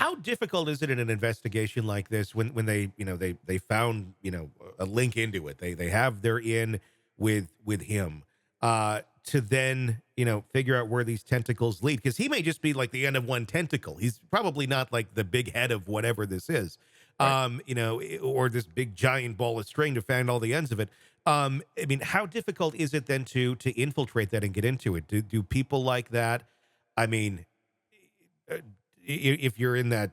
How difficult is it in an investigation like this when they they found a link into it? They have their in with him to then figure out where these tentacles lead, because he may just be like the end of one tentacle. He's probably not like the big head of whatever this is, Right. or this big giant ball of string to find all the ends of it. I mean, how difficult is it then to infiltrate that and get into it? Do people like that? I mean, uh, if you're in that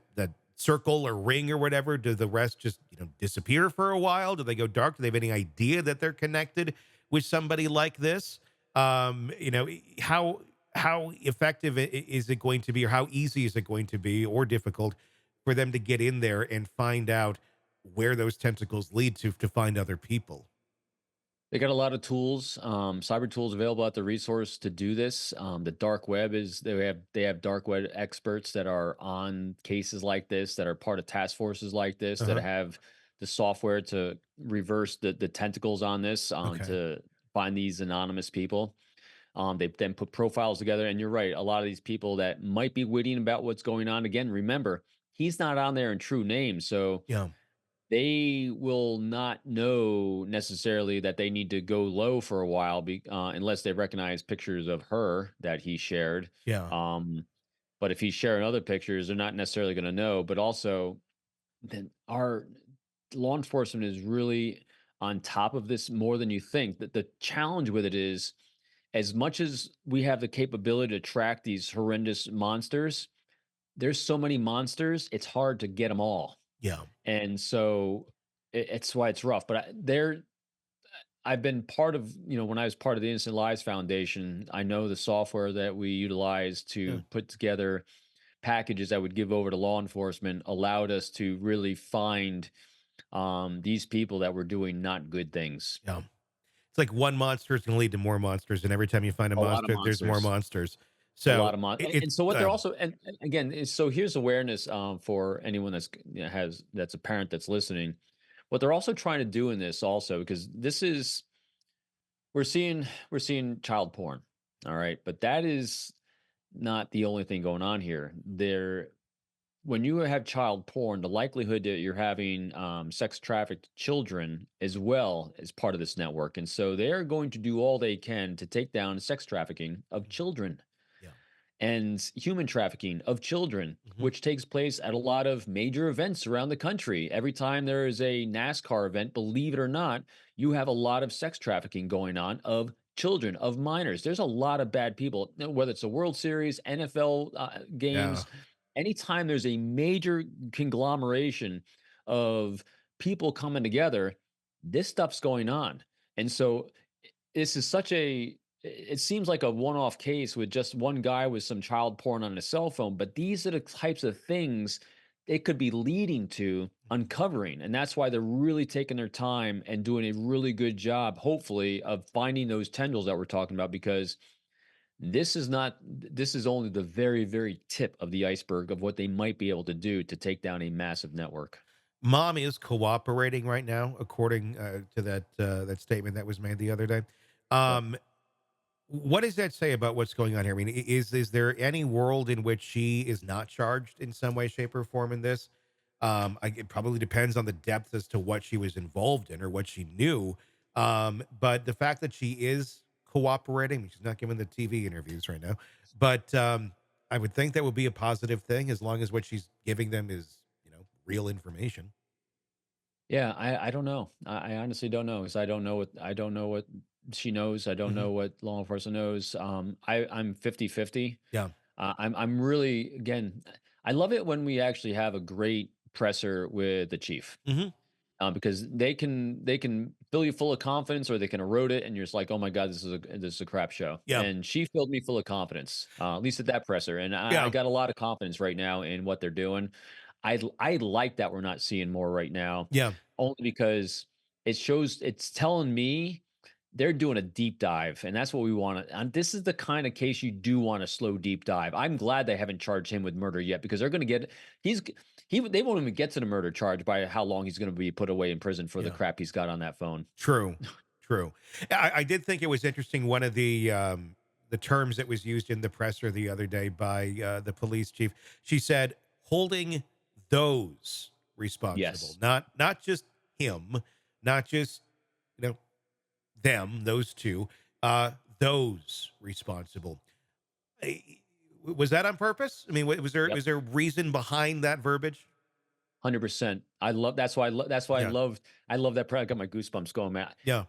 circle or ring or whatever, do the rest just disappear for a while? Do they go dark? Do they have any idea that they're connected with somebody like this? How effective is it going to be, or how easy is it going to be, or difficult for them to get in there and find out where those tentacles lead to find other people? They got a lot of tools, cyber tools available at the resource to do this. The dark web is they have dark web experts that are on cases like this, that are part of task forces like this, that Uh-huh. have the software to reverse the tentacles on this, Okay. to find these anonymous people. They then put profiles together, and you're right. A lot of these people that might be witty about what's going on. Again, remember, he's not on there in true name, so Yeah. they will not know necessarily that they need to go low for a while, unless they recognize pictures of her that he shared. Yeah. Um, but if he's sharing other pictures, they're not necessarily going to know. But also, then our law enforcement is really on top of this more than you think. That the challenge with it is, as much as we have the capability to track these horrendous monsters, there's so many monsters, it's hard to get them all. Yeah. And so it's why it's rough. But I've been part of, when I was part of the Innocent Lives Foundation, I know the software that we utilize Yeah. to put together packages that would give over to law enforcement allowed us to really find these people that were doing not good things. Yeah. It's like one monster is going to lead to more monsters, and every time you find a A lot of monster, there's more monsters. monsters. A lot So of mon and it's so what they're also, and again, so here's awareness, for anyone that's a parent that's listening. What they're also trying to do in this also, because this is we're seeing child porn, all right? But that is not the only thing going on here. When you have child porn, the likelihood that you're having, sex trafficked children as well as part of this network, and so they're going to do all they can to take down sex trafficking of Mhm. children Yeah. and human trafficking of children, Mhm. which takes place at a lot of major events around the country. Every time there is a NASCAR event, believe it or not, you have a lot of sex trafficking going on of children, of minors. There's a lot of bad people, whether it's a World Series, NFL Yeah. games, anytime there's a major conglomeration of people coming together, this stuff's going on. And so this is such a it seems like a one-off case with just one guy with some child porn on his cell phone, but these are the types of things it could be leading to Mhm. uncovering. And that's why they're really taking their time and doing a really good job, hopefully, of finding those tendrils that we're talking about, because this is only the very, very tip of the iceberg of what they might be able to do to take down a massive network. Mom is cooperating right now, according to that statement that was made the other day. Yep. Um, what does that say about what's going on here? I mean, is there any world in which she is not charged in some way, shape, or form in this? It probably depends on the depth as to what she was involved in or what she knew. But the fact that she is cooperating, I mean, she's not giving the TV interviews right now, but I would think that would be a positive thing as long as what she's giving them is, real information. Yeah, I don't know. I honestly don't know, because I don't know what she knows. I don't Hmm. know what law enforcement knows. I'm 50-50. Yeah. I'm really, again, I love it when we actually have a great presser with the chief, Hmm. because they can fill you full of confidence, or they can erode it, and you're just like, oh my god, this is a crap show. Yeah. And she filled me full of confidence, at least at that presser, and I Yeah. got a lot of confidence right now in what they're doing. I like that we're not seeing more right now, Yeah. only because it's telling me they're doing a deep dive, and that's what we want to. And this is the kind of case you do want a slow deep dive. I'm glad they haven't charged him with murder yet, because they're going to get he's they won't even get to the murder charge by how long he's going to be put away in prison for the Yeah. crap he's got on that phone. True, true. I did think it was interesting. One of the terms that was used in the presser the other day by the police chief, she said holding those responsible, Yes. not just him, not just, you know, them, those two, uh, those responsible. Eh, Was that on purpose? I mean, Yep. was there reason behind that verbiage? 100%. I love that's why that's why Yeah, I love that I got my goosebumps going, man. yeah,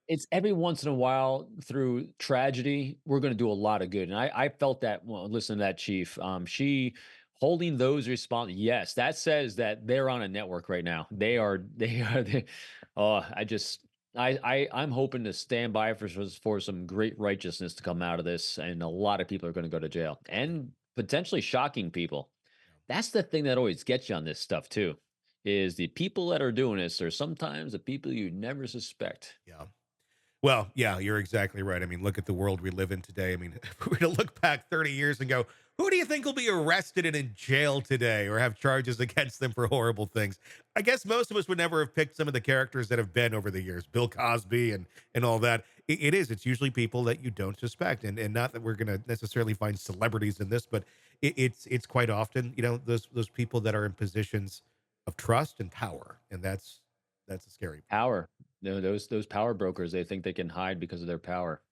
It's every once in a while through tragedy, we're going to do a lot of good. And I felt that, well, listen to that chief. She holding those response. Yes, that says that they're on a network right now. They are, oh, I'm hoping to stand by for some great righteousness to come out of this. And a lot of people are going to go to jail and potentially shocking people. That's the thing that always gets you on this stuff too, is the people that are doing this are sometimes the people you never suspect. yeah. Well, yeah, you're exactly right. I mean, look at the world we live in today. I mean, if we were to look back 30 years and go, who do you think will be arrested and in jail today or have charges against them for horrible things? I guess most of us would never have picked some of the characters that have been over the years, Bill Cosby and all that. It is. It's usually people that you don't suspect, and not that we're going to necessarily find celebrities in this, but it's quite often, you know, those people that are in positions of trust and power, and that's a scary part. Power. No, those power brokers, they think they can hide because of their power.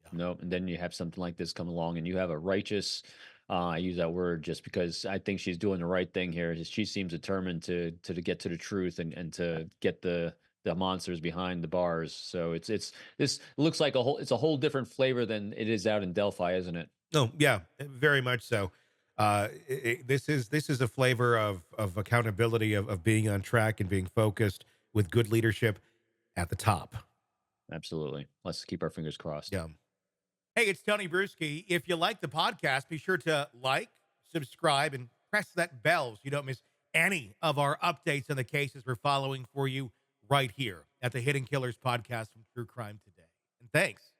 Yeah. No, and then you have something like this come along, and you have a righteous. I use that word just because I think she's doing the right thing here. She seems determined to get to the truth and to get the monsters behind the bars. So it's this looks like it's a whole different flavor than it is out in Delphi, isn't it? No, yeah, very much so. This is a flavor of accountability, of being on track and being focused with good leadership at the top. Absolutely. Let's keep our fingers crossed. Yeah. Hey, it's Tony Brueski. If you like the podcast, be sure to like, subscribe, and press that bell so you don't miss any of our updates on the cases we're following for you right here at the Hidden Killers podcast from True Crime Today. And thanks